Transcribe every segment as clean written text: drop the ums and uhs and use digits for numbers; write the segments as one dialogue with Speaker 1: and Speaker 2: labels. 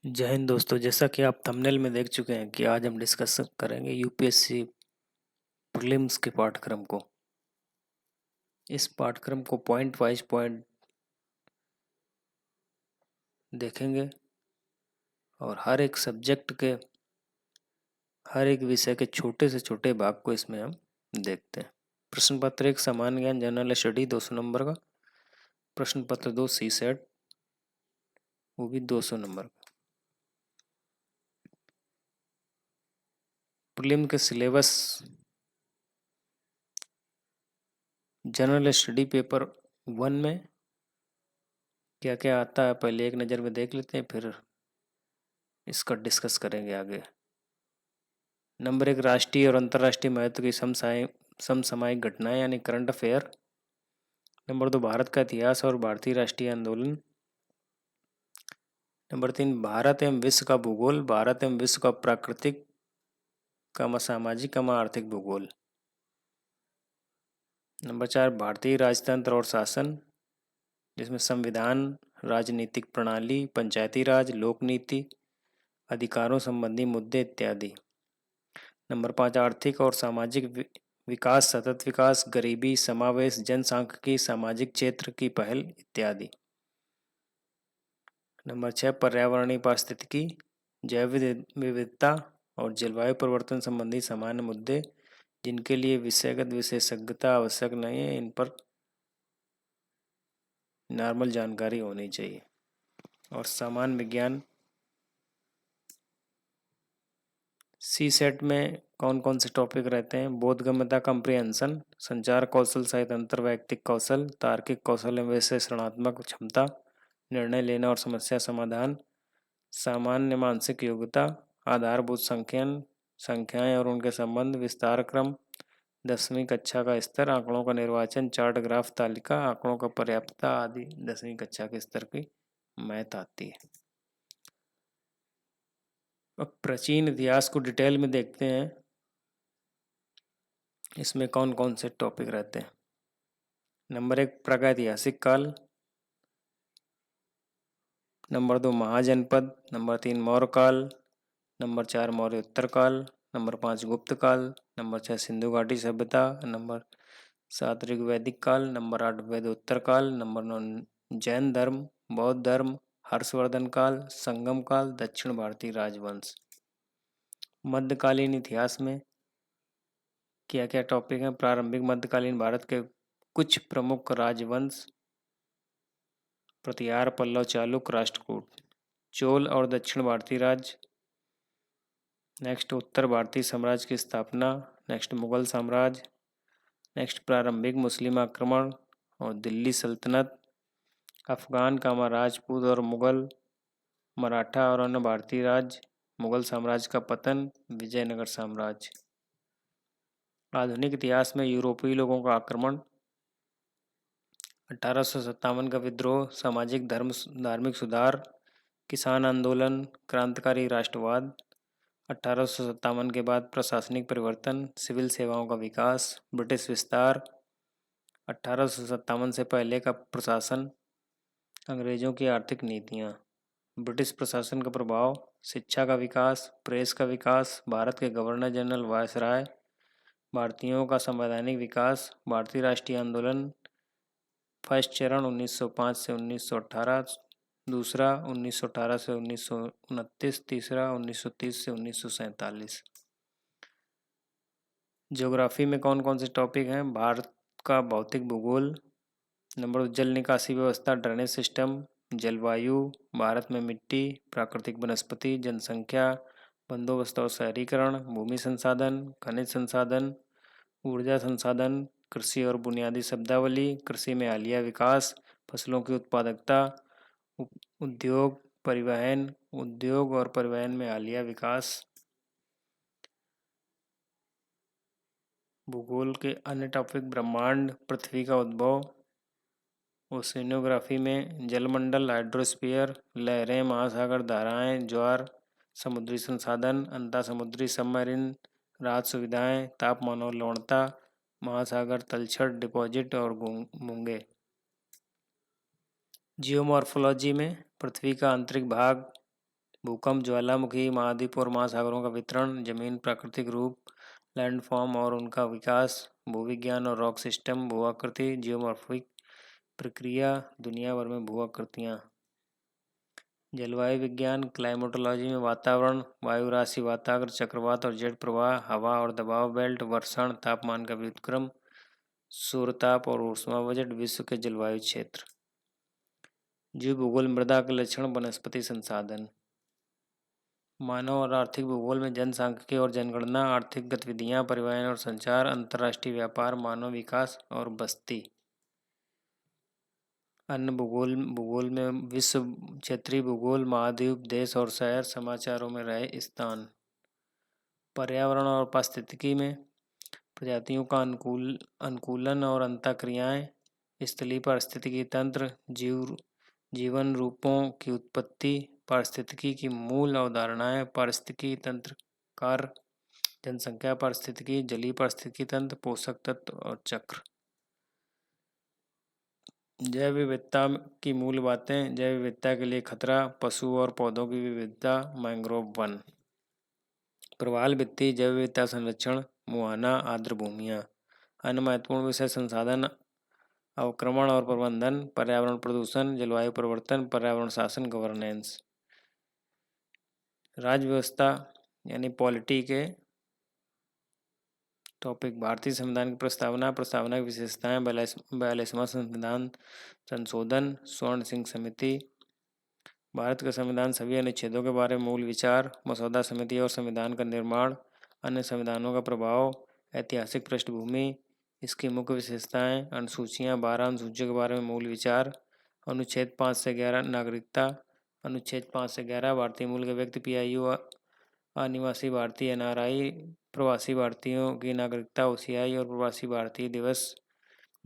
Speaker 1: जय हिंद दोस्तों। जैसा कि आप थंबनेल में देख चुके हैं कि आज हम डिस्कस करेंगे यूपीएससी प्रीलिम्स के पाठ्यक्रम को। इस पाठ्यक्रम को पॉइंट वाइज पॉइंट देखेंगे और हर एक सब्जेक्ट के हर एक विषय के छोटे से छोटे भाग को इसमें हम देखते हैं। प्रश्न पत्र 1 सामान्य ज्ञान जनरल स्टडी 200 नंबर का। प्रश्न पत्र 2 सी सेट, वो भी 200 नंबर का। प्रीलिम के सिलेबस जनरल स्टडी पेपर 1 में क्या क्या आता है पहले एक नज़र में देख लेते हैं, फिर इसका डिस्कस करेंगे आगे। नंबर 1, राष्ट्रीय और अंतर्राष्ट्रीय महत्व की समसामयिक घटनाएं यानी करंट अफेयर। नंबर 2, भारत का इतिहास और भारतीय राष्ट्रीय आंदोलन। नंबर 3, भारत एवं विश्व का भूगोल, भारत एवं विश्व का प्राकृतिक सामाजिक आर्थिक भूगोल। नंबर 4, भारतीय राजतंत्र और शासन, जिसमें संविधान, राजनीतिक प्रणाली, पंचायती राज, लोक नीति, अधिकारों संबंधी मुद्दे इत्यादि। नंबर 5, आर्थिक और सामाजिक विकास, सतत विकास, गरीबी, समावेश, जनसांख्यिकी, सामाजिक क्षेत्र की पहल इत्यादि। नंबर 6, पर्यावरणीय पारिस्थितिकी, जैव विविधता और जलवायु परिवर्तन संबंधी सामान्य मुद्दे, जिनके लिए विषयगत विशेषज्ञता आवश्यक नहीं है, इन पर नॉर्मल जानकारी होनी चाहिए। और सामान्य विज्ञान सी सेट में कौन कौन से टॉपिक रहते हैं? बोधगम्यता कंप्रिहेंशन, संचार कौशल सहित अंतर वैयक्तिक कौशल, तार्किक कौशल एवं विश्लेषणात्मक क्षमता, निर्णय लेना और समस्या समाधान, सामान्य मानसिक योग्यता, आधारभूत संख्याएं और उनके संबंध, विस्तार क्रम, 10वीं कक्षा का स्तर, आंकड़ों का निर्वाचन, चार्ट ग्राफ तालिका, आंकड़ों का पर्याप्तता आदि 10वीं कक्षा के स्तर की मैथ आती है। अब प्राचीन इतिहास को डिटेल में देखते हैं, इसमें कौन कौन से टॉपिक रहते हैं। नंबर 1, प्रागैतिहासिक काल। नंबर 2, महाजनपद। नंबर 3, मौर्य काल। नंबर 4, मौर्य उत्तर काल। नंबर 5, गुप्त काल। नंबर 6, सिंधु घाटी सभ्यता। नंबर 7, ऋग्वैदिक काल। नंबर 8, वैद उत्तर काल। नंबर 9, जैन धर्म, बौद्ध धर्म, हर्षवर्धन काल, संगम काल, दक्षिण भारतीय राजवंश। मध्यकालीन इतिहास में क्या क्या टॉपिक हैं? प्रारंभिक मध्यकालीन भारत के कुछ प्रमुख राजवंश, प्रतिहार, पल्लव, चालुक्य, राष्ट्रकूट। चोल और दक्षिण भारतीय राज्य। नेक्स्ट, उत्तर भारतीय साम्राज्य की स्थापना। नेक्स्ट, मुगल साम्राज्य। नेक्स्ट, प्रारंभिक मुस्लिम आक्रमण और दिल्ली सल्तनत। अफगान, राजपूत और मुगल, मराठा और अन्य भारतीय राज्य, मुगल साम्राज्य का पतन, विजयनगर साम्राज्य। आधुनिक इतिहास में यूरोपीय लोगों का आक्रमण, 1857 का विद्रोह, सामाजिक धार्मिक सुधार, किसान आंदोलन, क्रांतिकारी राष्ट्रवाद। 1857 के बाद प्रशासनिक परिवर्तन, सिविल सेवाओं का विकास, ब्रिटिश विस्तार। 1857 से पहले का प्रशासन, अंग्रेजों की आर्थिक नीतियाँ, ब्रिटिश प्रशासन का प्रभाव, शिक्षा का विकास, प्रेस का विकास, भारत के गवर्नर जनरल, वायसराय, भारतीयों का संवैधानिक विकास, भारतीय राष्ट्रीय आंदोलन। फर्स्ट चरण 1905 से 1918, दूसरा 1918 से 1929, तीसरा 1930 से 1947। ज्योग्राफी में कौन कौन से टॉपिक हैं? भारत का भौतिक भूगोल। नंबर 2, जल निकासी व्यवस्था, ड्रेनेज सिस्टम, जलवायु, भारत में मिट्टी, प्राकृतिक वनस्पति, जनसंख्या, बंदोबस्त और शहरीकरण, भूमि संसाधन, खनिज संसाधन, ऊर्जा संसाधन, कृषि और बुनियादी शब्दावली, कृषि में हालिया विकास, फसलों की उत्पादकता, उद्योग और परिवहन में हालिया विकास। भूगोल के अन्य टॉपिक, ब्रह्मांड, पृथ्वी का उद्भव। ओशिनोग्राफी में जलमंडल, हाइड्रोस्फीयर, लहरें, महासागर, धाराएं, ज्वार, समुद्री संसाधन, अंतः समुद्री सबमरीन, राहत सुविधाएं, तापमान और लवणता, महासागर तलछट, डिपॉजिट और मूंगे। जियोमॉर्फोलॉजी में पृथ्वी का आंतरिक भाग, भूकंप, ज्वालामुखी, महाद्वीप और महासागरों का वितरण, जमीन, प्राकृतिक रूप, लैंडफॉर्म और उनका विकास, भूविज्ञान और रॉक सिस्टम, भू-आकृति, जियोमॉर्फिक प्रक्रिया, दुनिया भर में भू-आकृतियाँ। जलवायु विज्ञान, क्लाइमेटोलॉजी में वातावरण, वायु राशि, वाताग्र, चक्रवात और जेट प्रवाह, हवा और दबाव बेल्ट, वर्षण, तापमान का व्युत्क्रम, सूर्यताप और ऊष्मा बजट, विश्व के जलवायु क्षेत्र। जीव भूगोल, मृदा के लक्षण, वनस्पति संसाधन। मानव और आर्थिक भूगोल में जनसांख्यिकी और जनगणना, आर्थिक गतिविधियां, परिवहन और संचार, अंतर्राष्ट्रीय व्यापार, मानव विकास और बस्ती। अन्य भूगोल में विश्व क्षेत्रीय भूगोल, महाद्वीप, देश और शहर, समाचारों में रहे स्थान। पर्यावरण और पारिस्थितिकी में प्रजातियों का अनुकूलन और अंतःक्रियाएं, स्थलीय पारिस्थितिकी तंत्र, जीवन रूपों की उत्पत्ति, पारिस्थितिकी की मूल अवधारणाएं, पारिस्थितिकी तंत्र कार्य, जनसंख्या पारिस्थितिकी, जलीय पारिस्थितिकी तंत्र, पोषक तत्व और चक्र। जैव विविधता की मूल बातें, जैव विविधता के लिए खतरा, पशु और पौधों की विविधता, मैंग्रोव वन। प्रवाल भित्ति, जैव विविधता संरक्षण, मुहाना, आर्द्र भूमियाँ। अन्य महत्वपूर्ण विषय संसाधन अवक्रमण और प्रबंधन, पर्यावरण प्रदूषण, जलवायु परिवर्तन, पर्यावरण शासन, गवर्नेंस। राज्य व्यवस्था यानी पॉलिटी के टॉपिक, भारतीय संविधान की प्रस्तावना, प्रस्तावना की विशेषताएं, 42वां संविधान संशोधन, स्वर्ण सिंह समिति। भारत का संविधान सभी अनुच्छेदों के बारे में मूल विचार, मसौदा समिति और संविधान का निर्माण, अन्य संविधानों का प्रभाव, ऐतिहासिक पृष्ठभूमि, इसकी मुख्य विशेषताएं, अनुसूचियां, 12 अनुसूचियों के बारे में मूल विचार, अनुच्छेद 5 से 11 नागरिकता, अनुच्छेद 5 से 11 भारतीय मूल के व्यक्ति PIU, अनिवासी भारतीय NRI, प्रवासी भारतीयों की नागरिकता OCI और प्रवासी भारतीय दिवस,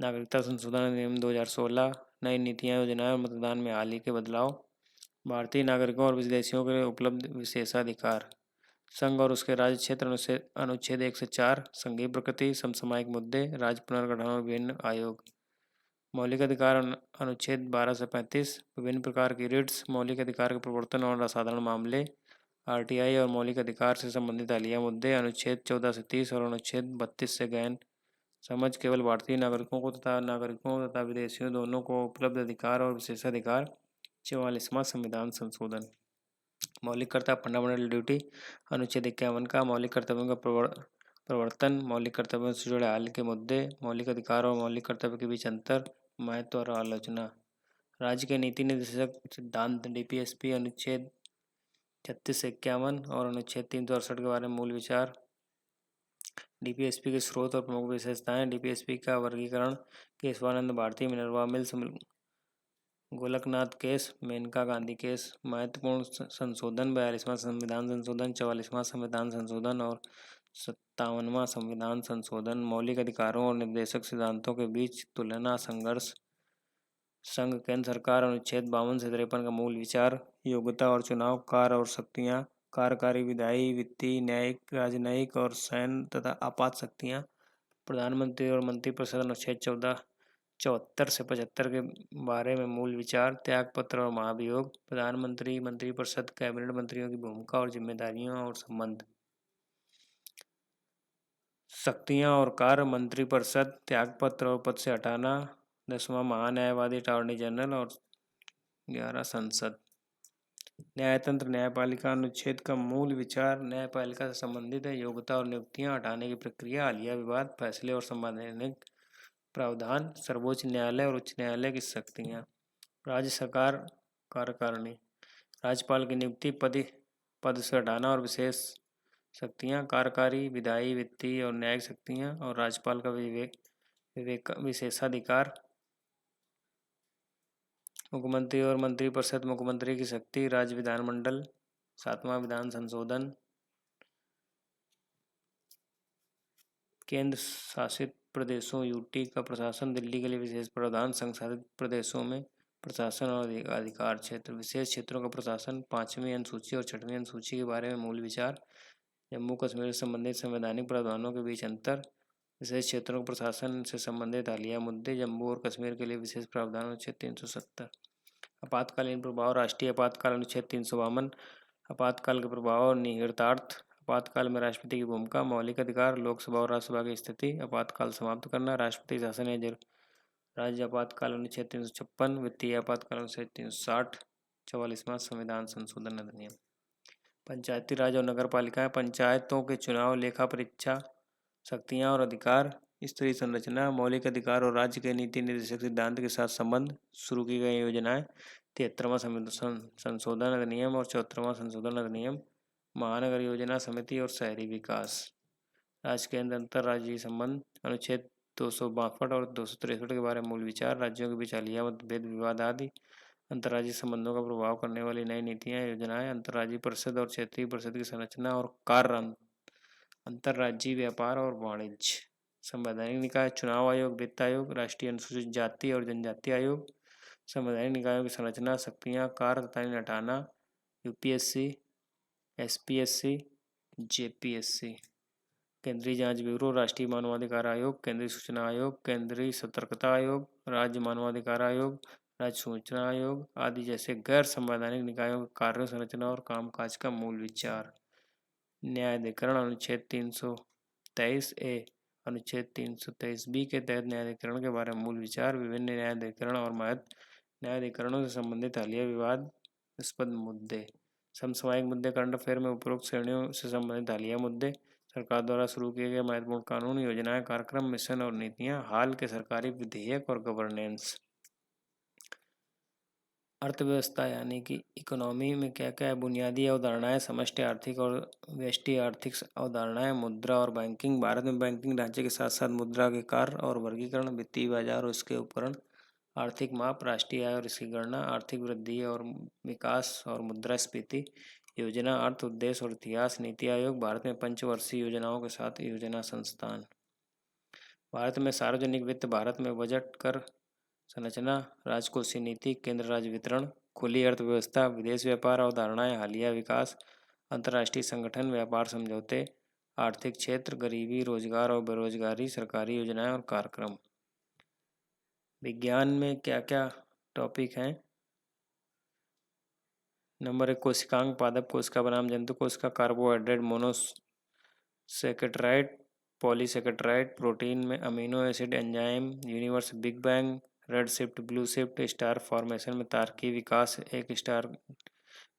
Speaker 1: नागरिकता संशोधन अधिनियम 2016, नई नीतियां, योजनाएं और मतदान में हाल ही के बदलाव, भारतीय नागरिकों और विदेशियों के लिए उपलब्ध विशेषाधिकार, संघ और उसके राज्य क्षेत्र, अनुच्छेद 1 से 4, संघीय प्रकृति, समसामयिक मुद्दे, राज्य पुनर्गठन और विभिन्न आयोग, मौलिक अधिकार, अनुच्छेद 12 से 35, विभिन्न प्रकार की रिट्स, मौलिक अधिकार के प्रवर्तन और असाधारण मामले, RTI और मौलिक अधिकार से संबंधित हालिया मुद्दे, अनुच्छेद 14 से 30 और अनुच्छेद 32 से गैर समझ, केवल भारतीय नागरिकों तथा विदेशियों दोनों को उपलब्ध अधिकार और विशेषाधिकार, 44वां संविधान संशोधन। मौलिक कर्तव्य, फंडामेंटल ड्यूटी, अनुच्छेद 51 का मौलिक कर्तव्यों का प्रवर्तन, मौलिक कर्तव्यों से जुड़े हाल के मुद्दे, मौलिक अधिकार और मौलिक कर्तव्य के बीच अंतर, महत्व और आलोचना। राज्य के नीति निर्देशक सिद्धांत DPSP, अनुच्छेद 36 से 51 और अनुच्छेद 368 के बारे में मूल विचार, DPSP के स्रोत और प्रमुख विशेषताएं, DPSP का वर्गीकरण, Kesavananda Bharati, Minerva Mills, Golaknath case, Maneka Gandhi case. महत्वपूर्ण संशोधन, 42वां संविधान संशोधन, 44वां संविधान संशोधन और 57वां संविधान संशोधन। मौलिक अधिकारों और निर्देशक सिद्धांतों के बीच तुलना, संघर्ष, संघ केंद्र सरकार, अनुच्छेद 52 से 53 का मूल विचार, योग्यता और चुनाव, कार्य और शक्तियाँ, कार्यकारी, विधायी, वित्तीय, न्यायिक, राजनयिक और सैन्य तथा आपात शक्तियाँ, प्रधानमंत्री और मंत्रिपरिषद, अनुच्छेद 74 से 75 के बारे में मूल विचार, त्यागपत्र और महाभियोग, प्रधानमंत्री, मंत्रिपरिषद, कैबिनेट मंत्रियों की भूमिका और जिम्मेदारियों और संबंध, शक्तियां और कार्य, मंत्रिपरिषद, त्यागपत्र और पद से हटाना, 10वां महान्यायवादी अटॉर्नी जनरल और 11 संसद। न्यायतंत्र, न्यायपालिका, अनुच्छेद का मूल विचार, न्यायपालिका से संबंधित है, योग्यता और नियुक्तियां, हटाने की प्रक्रिया, हालिया विवाद, फैसले और संवैधानिक प्रावधान, सर्वोच्च न्यायालय और उच्च न्यायालय की शक्तियां। राज्य सरकार कार्यकारिणी, राज्यपाल की नियुक्ति, पद से हटाना और विशेष शक्तियां, कार्यकारी, विधायी, वित्तीय और न्यायिक शक्तियां और राज्यपाल का विशेषाधिकार, मुख्यमंत्री और मंत्रिपरिषद, मुख्यमंत्री की शक्ति, राज्य विधानमंडल, 7वां विधान संशोधन, केंद्र शासित प्रदेशों UT का प्रशासन, दिल्ली के लिए विशेष प्रावधान, संघ शासित प्रदेशों में प्रशासन और अधिकार क्षेत्र, विशेष क्षेत्रों का प्रशासन, 5वीं अनुसूची और 6वीं अनुसूची के बारे में मूल विचार, जम्मू कश्मीर से संबंधित संवैधानिक प्रावधानों के बीच अंतर, विशेष क्षेत्रों के प्रशासन से संबंधित हालिया मुद्दे, जम्मू और कश्मीर के लिए विशेष प्रावधान, अनुच्छेद 370। आपातकालीन प्रभाव, राष्ट्रीय आपातकाल, अनुच्छेद 352, आपातकाल के प्रभाव और निहितार्थ। आपातकाल में राष्ट्रपति की भूमिका। मौलिक अधिकार, लोकसभा और राज्यसभा की स्थिति। आपातकाल समाप्त करना, राष्ट्रपति शासन या राज्य आपातकाल अनुच्छेद 356। वित्तीय आपातकाल अनुच्छेद 360। 44वां संविधान संशोधन अधिनियम। पंचायती राज और नगर पालिकाएं। पंचायतों के चुनाव, लेखा परीक्षा, शक्तियां और अधिकार, स्तरीय संरचना, मौलिक अधिकार और राज्य के नीति निर्देशक सिद्धांत के साथ संबंध, शुरू की गई योजनाएं। 73वां संशोधन अधिनियम और 74वां संशोधन अधिनियम। महानगर योजना समिति और शहरी विकास। राज्य के अंदर अंतर्राज्यीय संबंध, अनुच्छेद 262 और 263 के बारे में मूल विचार। राज्यों के बीच हालिया मतभेद, विवाद आदि। अंतर्राज्यीय संबंधों का प्रभाव करने वाली नई नीतियां, योजनाएं। अंतर्राज्यीय परिषद और क्षेत्रीय परिषद की संरचना और कार्य। अंतर्राज्यीय व्यापार और वाणिज्य। संवैधानिक निकाय, चुनाव आयोग, वित्त आयोग, राष्ट्रीय अनुसूचित जाति और जनजाति आयोग। संवैधानिक निकायों की संरचना, शक्तियां, कार्य तथा हटाना। UPSC, SPSC, JPSC. केंद्रीय जांच ब्यूरो, राष्ट्रीय मानवाधिकार आयोग, केंद्रीय सूचना आयोग, केंद्रीय सतर्कता आयोग, राज्य मानवाधिकार आयोग, राज्य सूचना आयोग आदि जैसे गैर संवैधानिक निकायों के कार्य, संरचना और कामकाज का मूल विचार। न्यायाधिकरण, अनुच्छेद 323A, अनुच्छेद 323B के तहत न्यायाधिकरण के बारे में मूल विचार। विभिन्न न्यायाधिकरण और महत्व। न्यायाधिकरणों से संबंधित हालिया विवादास्पद मुद्दे। समसामयिक मुद्दे, करंट अफेयर में उपरोक्त श्रेणियों से संबंधित हालिया मुद्दे। सरकार द्वारा शुरू किए गए महत्वपूर्ण कानून, योजनाएं, कार्यक्रम, मिशन और नीतियां। हाल के सरकारी विधेयक और गवर्नेंस। अर्थव्यवस्था यानी कि इकोनॉमी में क्या क्या है। बुनियादी अवधारणाएं, समष्टि आर्थिक और व्यष्टि आर्थिक अवधारणाएं। मुद्रा और बैंकिंग। भारत में बैंकिंग ढांचे के साथ साथ मुद्रा के कार्य और वर्गीकरण, वित्तीय बाजार और इसके उपकरण, आर्थिक माप, राष्ट्रीय आय और इसकी गणना, आर्थिक वृद्धि और विकास और मुद्रास्फीति, योजना, अर्थ उद्देश्य और इतिहास। नीति आयोग। भारत में पंचवर्षीय योजनाओं के साथ योजना संस्थान। भारत में सार्वजनिक वित्त। भारत में बजट, कर संरचना, राजकोषीय नीति, केंद्र राज्य वितरण, खुली अर्थव्यवस्था, विदेश व्यापार अवधारणाएं, हालिया विकास, अंतर्राष्ट्रीय संगठन, व्यापार समझौते, आर्थिक क्षेत्र, गरीबी, रोजगार और बेरोजगारी, सरकारी योजनाएं और कार्यक्रम। विज्ञान में क्या क्या टॉपिक हैं। नंबर 1, कोशिकांग, पादप कोशिका बनाम जंतु कोशिका, कार्बोहाइड्रेट, मोनोसेकेट्राइड, पॉलीसेकेट्राइड, प्रोटीन में amino acid, enzyme, universe, big bang, red shift, blue shift, star formation में तारकीय विकास, एक स्टार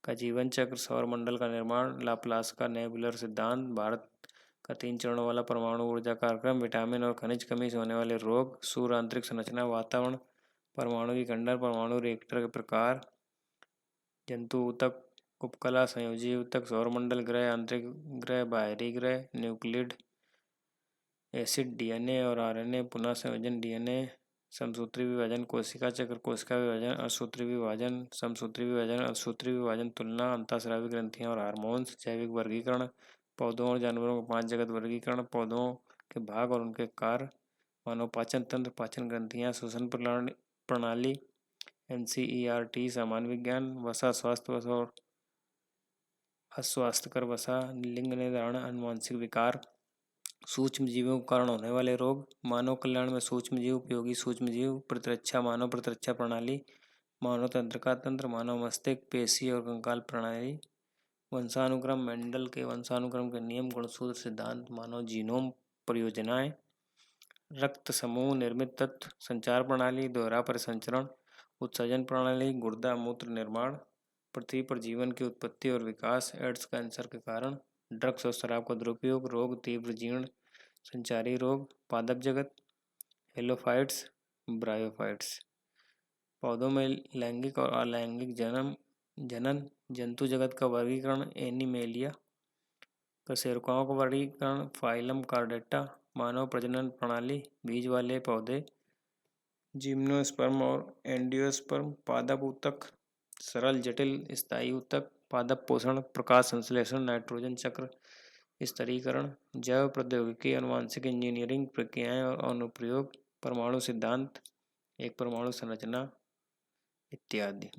Speaker 1: का जीवन चक्र, सौरमंडल का निर्माण, लाप्लास का नेबुलर सिद्धांत, भारत का 3 चरणों वाला परमाणु ऊर्जा कार्यक्रम, विटामिन और खनिज कमी से होने वाले रोग, सूर्य आंतरिक संरचना, वातावरण, परमाणु की खंडन, परमाणु रिएक्टर के प्रकार, जंतु ऊतक, उपकला, संयोजी ऊतक, सौरमंडल, ग्रह, आंतरिक ग्रह, बाहरी ग्रह, न्यूक्लिड एसिड, डीएनए और आरएनए, पुनः संयोजन, डीएनए, समसूत्री विभाजन, कोशिका चक्र, कोशिका विभाजन, असूत्री विभाजन, समसूत्री विभाजन, असूत्री विभाजन, तुलना, अंतःस्रावी ग्रंथियां और हार्मोन्स, जैविक वर्गीकरण, पौधों और जानवरों का 5 जगत वर्गीकरण, पौधों के भाग और उनके कार्य, मानव पाचन तंत्र, पाचन ग्रंथियां, श्वसन प्रणाली, NCERT, सामान्य विज्ञान, वसा, स्वास्थ्य वसा और अस्वास्थ्यकर वसा, लिंग निर्धारण, अनुवांशिक विकार, सूक्ष्म जीवों के कारण होने वाले रोग, मानव कल्याण में सूक्ष्म जीव, उपयोगी सूक्ष्म जीव, प्रतिरक्षा, मानव प्रतिरक्षा प्रणाली, मानव तंत्रिका तंत्र, मानव मस्तिष्क, पेशी और कंकाल प्रणाली, वंशानुक्रम, मेंडल के वंशानुक्रम के नियम, गुणसूत्र सिद्धांत, मानव जीनोम परियोजनाएं, रक्त समूह, निर्मित तत्व, संचार प्रणाली, दोहरा परिसंचरण, उत्सर्जन प्रणाली, गुर्दा मूत्र निर्माण, पृथ्वी पर जीवन की उत्पत्ति और विकास, एड्स कैंसर के कारण, ड्रग्स और शराब का दुरुपयोग, रोग, तीव्र जीर्ण संचारी रोग, पादप जगत, हेलोफाइट्स, ब्रायोफाइट्स, पौधों में लैंगिक और अलैंगिक जनन, जंतु जगत का वर्गीकरण, एनिमेलिया, कशेरुकाओं का वर्गीकरण, फाइलम कार्डेटा, मानव प्रजनन प्रणाली, बीज वाले पौधे, जिम्नोस्पर्म और एंजियोस्पर्म, पादप ऊतक, सरल जटिल स्थायी ऊतक, पादप पोषण, प्रकाश संश्लेषण, नाइट्रोजन चक्र, स्तरीकरण, जैव प्रौद्योगिकी, आनुवंशिक इंजीनियरिंग प्रक्रियाएं और अनुप्रयोग, परमाणु सिद्धांत, एक परमाणु संरचना इत्यादि।